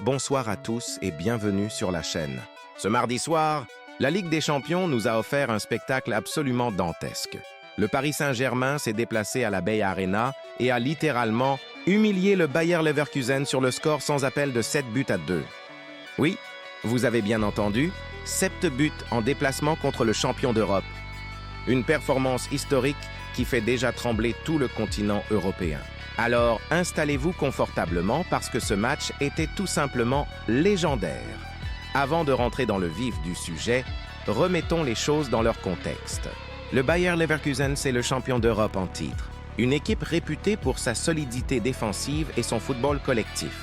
Bonsoir à tous et bienvenue sur la chaîne. Ce mardi soir, la Ligue des Champions nous a offert un spectacle absolument dantesque. Le Paris Saint-Germain s'est déplacé à la Bay Arena et a littéralement humilié le Bayer Leverkusen sur le score sans appel de 7-2. Oui, vous avez bien entendu, 7 buts en déplacement contre le champion d'Europe. Une performance historique qui fait déjà trembler tout le continent européen. Alors, installez-vous confortablement parce que ce match était tout simplement légendaire. Avant de rentrer dans le vif du sujet, remettons les choses dans leur contexte. Le Bayer Leverkusen, c'est le champion d'Europe en titre. Une équipe réputée pour sa solidité défensive et son football collectif.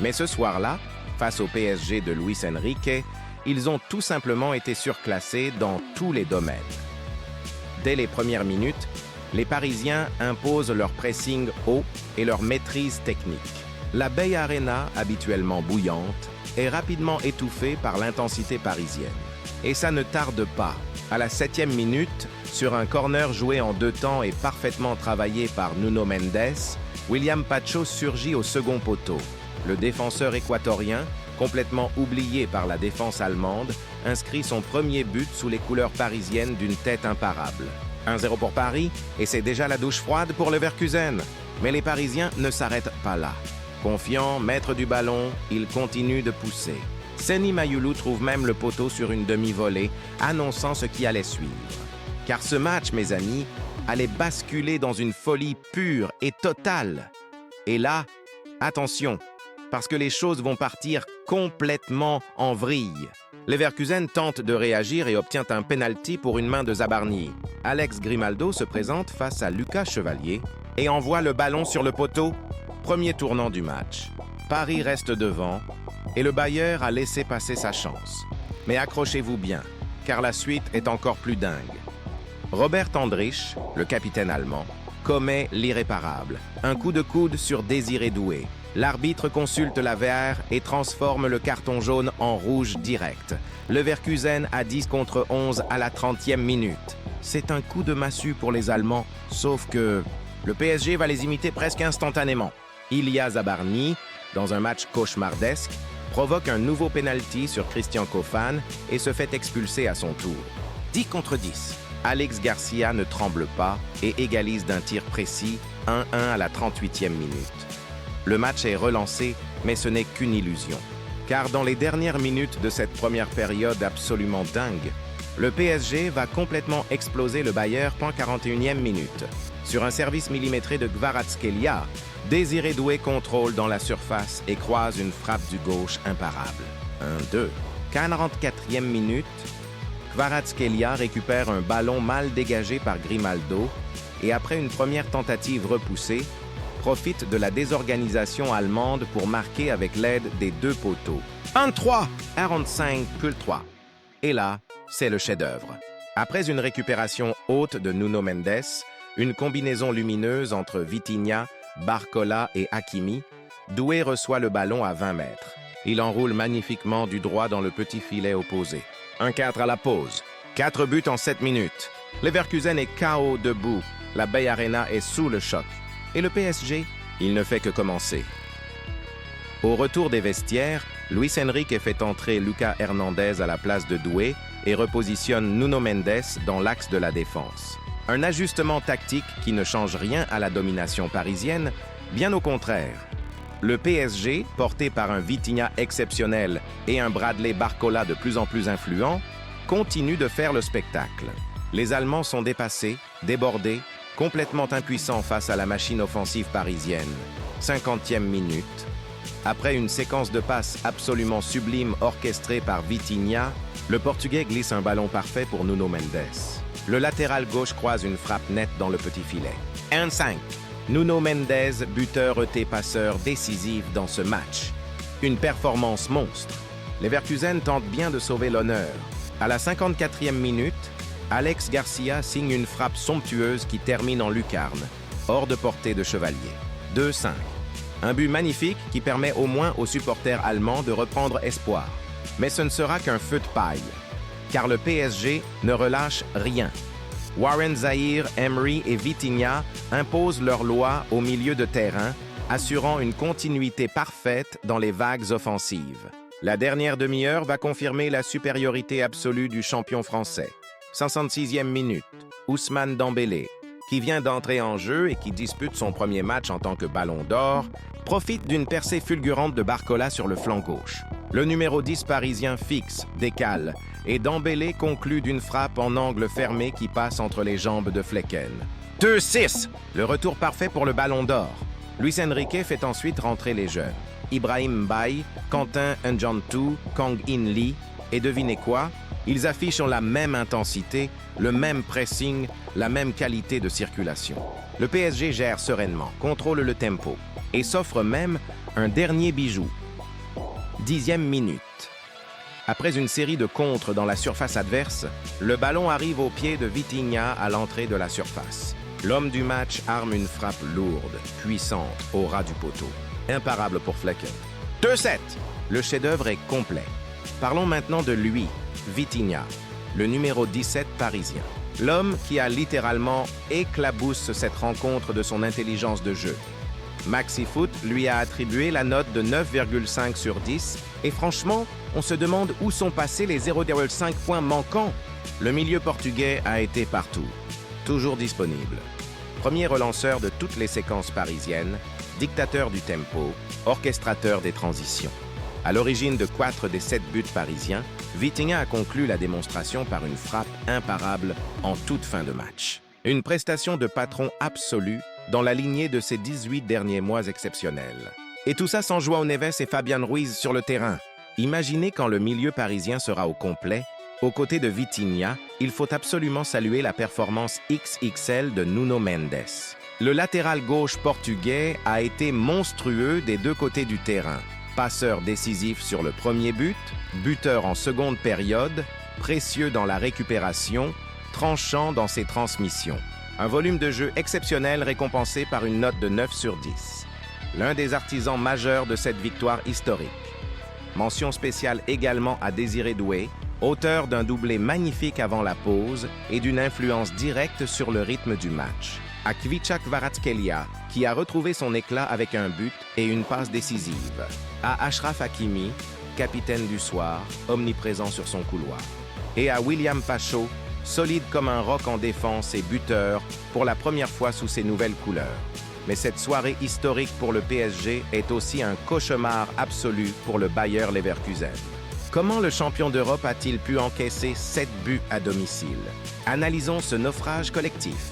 Mais ce soir-là, face au PSG de Luis Enrique, ils ont tout simplement été surclassés dans tous les domaines. Dès les premières minutes, les Parisiens imposent leur pressing haut et leur maîtrise technique. La Bay Arena, habituellement bouillante, est rapidement étouffée par l'intensité parisienne. Et ça ne tarde pas. À la 7e minute, sur un corner joué en 2 temps et parfaitement travaillé par Nuno Mendes, William Pacho surgit au second poteau. Le défenseur équatorien, complètement oublié par la défense allemande, inscrit son premier but sous les couleurs parisiennes d'une tête imparable. 1-0 pour Paris, et c'est déjà la douche froide pour Leverkusen. Mais les Parisiens ne s'arrêtent pas là. Confiants, maîtres du ballon, ils continuent de pousser. Seny Mayulu trouve même le poteau sur une demi-volée, annonçant ce qui allait suivre. Car ce match, mes amis, allait basculer dans une folie pure et totale. Et là, attention, parce que les choses vont partir complètement en vrille. Leverkusen tente de réagir et obtient un penalty pour une main de Zabarni. Alex Grimaldo se présente face à Lucas Chevalier et envoie le ballon sur le poteau. Premier tournant du match. Paris reste devant et le Bayer a laissé passer sa chance. Mais accrochez-vous bien, car la suite est encore plus dingue. Robert Andrich, le capitaine allemand, commet l'irréparable. Un coup de coude sur Désiré Doué. L'arbitre consulte la VAR et transforme le carton jaune en rouge direct. Leverkusen à 10 contre 11 à la 30e minute. C'est un coup de massue pour les Allemands, sauf que le PSG va les imiter presque instantanément. Ilya Zabarni, dans un match cauchemardesque, provoque un nouveau penalty sur Christian Kofan et se fait expulser à son tour. 10 contre 10. Alex Garcia ne tremble pas et égalise d'un tir précis 1-1 à la 38e minute. Le match est relancé, mais ce n'est qu'une illusion. Car dans les dernières minutes de cette première période absolument dingue, le PSG va complètement exploser le Bayer, 41e minute. Sur un service millimétré de Kvaratskhelia, Désiré Doué contrôle dans la surface et croise une frappe du gauche imparable. 1-2. 44e minute, Kvaratskhelia récupère un ballon mal dégagé par Grimaldo et après une première tentative repoussée, profite de la désorganisation allemande pour marquer avec l'aide des 2 poteaux. 1-3, 45-3. Et là, c'est le chef-d'œuvre. Après une récupération haute de Nuno Mendes, une combinaison lumineuse entre Vitinha, Barcola et Hakimi, Doué reçoit le ballon à 20 mètres. Il enroule magnifiquement du droit dans le petit filet opposé. 1-4 à la pause. 4 buts en 7 minutes. Leverkusen est KO debout. La Bay Arena est sous le choc. Et le PSG, il ne fait que commencer. Au retour des vestiaires, Luis Enrique fait entrer Lucas Hernandez à la place de Doué et repositionne Nuno Mendes dans l'axe de la défense. Un ajustement tactique qui ne change rien à la domination parisienne, bien au contraire. Le PSG, porté par un Vitinha exceptionnel et un Bradley Barcola de plus en plus influent, continue de faire le spectacle. Les Allemands sont dépassés, débordés, complètement impuissant face à la machine offensive parisienne. 50e minute. Après une séquence de passes absolument sublime orchestrée par Vitinha, le Portugais glisse un ballon parfait pour Nuno Mendes. Le latéral gauche croise une frappe nette dans le petit filet. 1-5. Nuno Mendes, buteur passeur décisif dans ce match. Une performance monstre. Leverkusen tente bien de sauver l'honneur. À la 54e minute, Alex Garcia signe une frappe somptueuse qui termine en lucarne, hors de portée de Chevalier. 2-5. Un but magnifique qui permet au moins aux supporters allemands de reprendre espoir. Mais ce ne sera qu'un feu de paille, car le PSG ne relâche rien. Warren Zahir, Emery et Vitinha imposent leur loi au milieu de terrain assurant une continuité parfaite dans les vagues offensives. La dernière demi-heure va confirmer la supériorité absolue du champion français. 66e minute, Ousmane Dembélé, qui vient d'entrer en jeu et qui dispute son premier match en tant que Ballon d'Or, profite d'une percée fulgurante de Barcola sur le flanc gauche. Le numéro 10 parisien fixe, décale, et Dembélé conclut d'une frappe en angle fermé qui passe entre les jambes de Flecken. 2-6, le retour parfait pour le Ballon d'Or. Luis Enrique fait ensuite rentrer les jeunes. Ibrahim Mbaye, Quentin N'Djantou, Kang In Lee, et devinez quoi? Ils affichent la même intensité, le même pressing, la même qualité de circulation. Le PSG gère sereinement, contrôle le tempo et s'offre même un dernier bijou. 10e minute. Après une série de contres dans la surface adverse, le ballon arrive au pied de Vitinha à l'entrée de la surface. L'homme du match arme une frappe lourde, puissante, au ras du poteau. Imparable pour Flecken. 2-7. Le chef-d'œuvre est complet. Parlons maintenant de lui, Vitinha, le numéro 17 parisien. L'homme qui a littéralement éclaboussé cette rencontre de son intelligence de jeu. MaxiFoot lui a attribué la note de 9,5 sur 10 et franchement, on se demande où sont passés les 0,5 points manquants. Le milieu portugais a été partout, toujours disponible. Premier relanceur de toutes les séquences parisiennes, dictateur du tempo, orchestrateur des transitions. À l'origine de 4 des 7 buts parisiens, Vitinha a conclu la démonstration par une frappe imparable en toute fin de match. Une prestation de patron absolu dans la lignée de ces 18 derniers mois exceptionnels. Et tout ça sans João Neves et Fabian Ruiz sur le terrain. Imaginez quand le milieu parisien sera au complet. Aux côtés de Vitinha, il faut absolument saluer la performance XXL de Nuno Mendes. Le latéral gauche portugais a été monstrueux des deux côtés du terrain. Passeur décisif sur le premier but, buteur en seconde période, précieux dans la récupération, tranchant dans ses transmissions. Un volume de jeu exceptionnel récompensé par une note de 9 sur 10. L'un des artisans majeurs de cette victoire historique. Mention spéciale également à Désiré Doué, auteur d'un doublé magnifique avant la pause et d'une influence directe sur le rythme du match. À Kvicha Kvaratskhelia, qui a retrouvé son éclat avec un but et une passe décisive. À Achraf Hakimi, capitaine du soir, omniprésent sur son couloir. Et à William Pacho, solide comme un roc en défense et buteur pour la première fois sous ses nouvelles couleurs. Mais cette soirée historique pour le PSG est aussi un cauchemar absolu pour le Bayer Leverkusen. Comment le champion d'Europe a-t-il pu encaisser 7 buts à domicile? Analysons ce naufrage collectif.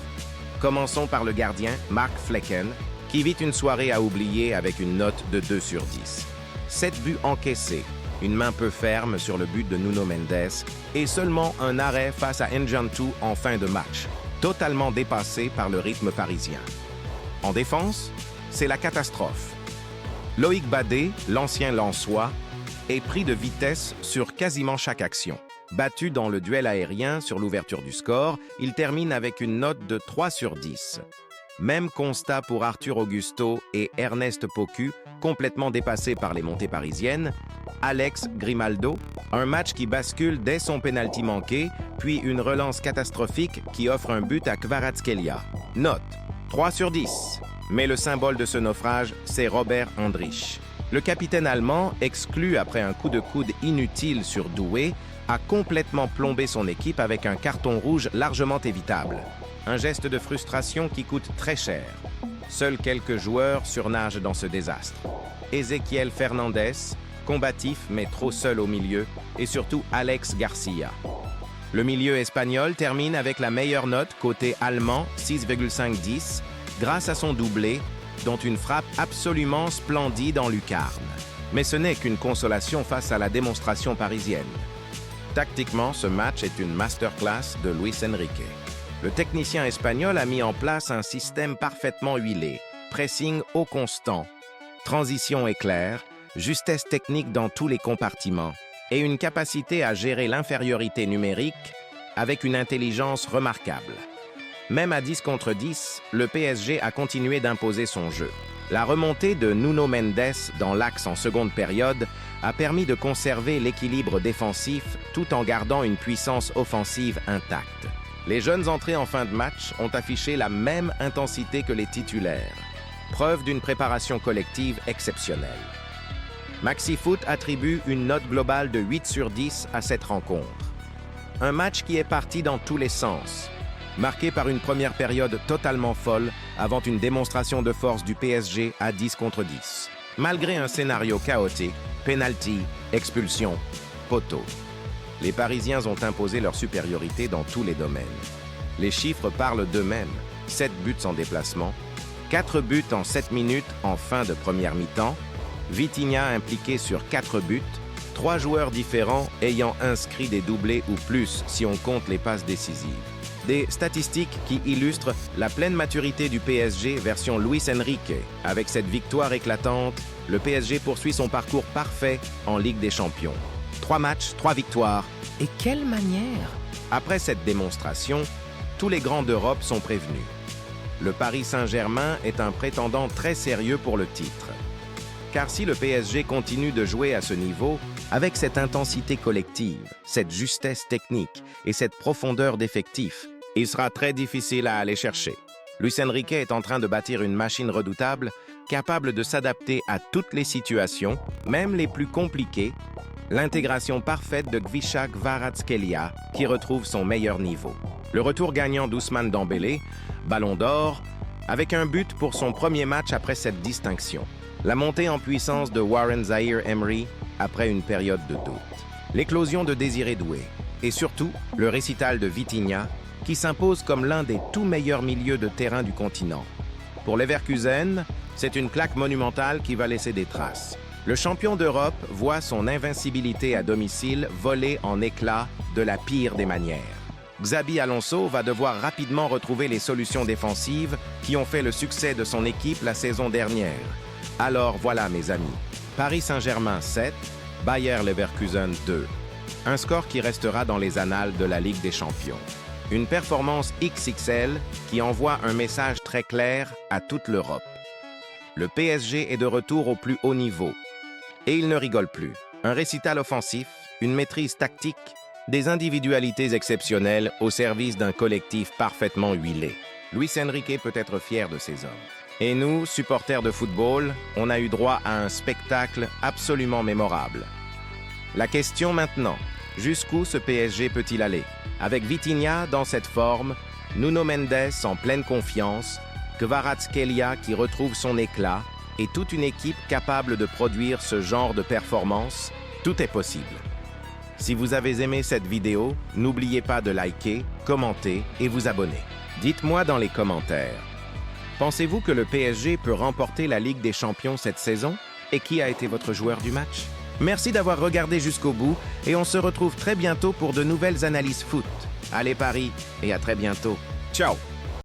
Commençons par le gardien, Mark Flecken, qui vit une soirée à oublier avec une note de 2 sur 10. 7 buts encaissés, une main peu ferme sur le but de Nuno Mendes et seulement un arrêt face à N'Djantou en fin de match, totalement dépassé par le rythme parisien. En défense, c'est la catastrophe. Loïc Badé, l'ancien Lensois, est pris de vitesse sur quasiment chaque action. Battu dans le duel aérien sur l'ouverture du score, il termine avec une note de 3 sur 10. Même constat pour Arthur Augusto et Ernest Pocu, complètement dépassés par les montées parisiennes. Alex Grimaldo, un match qui bascule dès son pénalty manqué, puis une relance catastrophique qui offre un but à Kvaratskhelia. Note 3 sur 10. Mais le symbole de ce naufrage, c'est Robert Andrich. Le capitaine allemand, exclu après un coup de coude inutile sur Doué, a complètement plombé son équipe avec un carton rouge largement évitable. Un geste de frustration qui coûte très cher. Seuls quelques joueurs surnagent dans ce désastre. Ezequiel Fernandez, combatif mais trop seul au milieu, et surtout Alex Garcia. Le milieu espagnol termine avec la meilleure note côté allemand, 6,5-10, grâce à son doublé, dont une frappe absolument splendide en lucarne. Mais ce n'est qu'une consolation face à la démonstration parisienne. Tactiquement, ce match est une masterclass de Luis Enrique. Le technicien espagnol a mis en place un système parfaitement huilé, pressing au constant, transition éclair, justesse technique dans tous les compartiments et une capacité à gérer l'infériorité numérique avec une intelligence remarquable. Même à 10 contre 10, le PSG a continué d'imposer son jeu. La remontée de Nuno Mendes dans l'axe en seconde période a permis de conserver l'équilibre défensif tout en gardant une puissance offensive intacte. Les jeunes entrées en fin de match ont affiché la même intensité que les titulaires. preuve d'une préparation collective exceptionnelle. MaxiFoot attribue une note globale de 8 sur 10 à cette rencontre. Un match qui est parti dans tous les sens, marqué par une première période totalement folle avant une démonstration de force du PSG à 10 contre 10. Malgré un scénario chaotique, penalty, expulsion, poteau. Les Parisiens ont imposé leur supériorité dans tous les domaines. Les chiffres parlent d'eux-mêmes. 7 buts en déplacement, 4 buts en 7 minutes en fin de première mi-temps, Vitinha impliqué sur 4 buts, 3 joueurs différents ayant inscrit des doublés ou plus si on compte les passes décisives. Des statistiques qui illustrent la pleine maturité du PSG version Luis Enrique. Avec cette victoire éclatante, le PSG poursuit son parcours parfait en Ligue des Champions. 3 matchs, 3 victoires. Et quelle manière! Après cette démonstration, tous les grands d'Europe sont prévenus. Le Paris Saint-Germain est un prétendant très sérieux pour le titre. Car si le PSG continue de jouer à ce niveau, avec cette intensité collective, cette justesse technique et cette profondeur d'effectifs, il sera très difficile à aller chercher. Luis Enrique est en train de bâtir une machine redoutable, capable de s'adapter à toutes les situations, même les plus compliquées, l'intégration parfaite de Khvicha Kvaratskhelia, qui retrouve son meilleur niveau. Le retour gagnant d'Ousmane Dembélé, Ballon d'Or, avec un but pour son premier match après cette distinction. La montée en puissance de Warren Zaïre-Emery après une période de doute. L'éclosion de Désiré Doué. Et surtout, le récital de Vitinha, qui s'impose comme l'un des tout meilleurs milieux de terrain du continent. Pour Leverkusen, c'est une claque monumentale qui va laisser des traces. Le champion d'Europe voit son invincibilité à domicile voler en éclats de la pire des manières. Xabi Alonso va devoir rapidement retrouver les solutions défensives qui ont fait le succès de son équipe la saison dernière. Alors voilà mes amis, Paris Saint-Germain 7, Bayer Leverkusen 2. Un score qui restera dans les annales de la Ligue des Champions. Une performance XXL qui envoie un message très clair à toute l'Europe. Le PSG est de retour au plus haut niveau. Et il ne rigole plus. Un récital offensif, une maîtrise tactique, des individualités exceptionnelles au service d'un collectif parfaitement huilé. Luis Enrique peut être fier de ses hommes. Et nous, supporters de football, on a eu droit à un spectacle absolument mémorable. La question maintenant, jusqu'où ce PSG peut-il aller? Avec Vitinha dans cette forme, Nuno Mendes en pleine confiance, Kvaratskhelia qui retrouve son éclat et toute une équipe capable de produire ce genre de performance, tout est possible. Si vous avez aimé cette vidéo, n'oubliez pas de liker, commenter et vous abonner. Dites-moi dans les commentaires, pensez-vous que le PSG peut remporter la Ligue des Champions cette saison? Et qui a été votre joueur du match? Merci d'avoir regardé jusqu'au bout et on se retrouve très bientôt pour de nouvelles analyses foot. Allez Paris et à très bientôt. Ciao!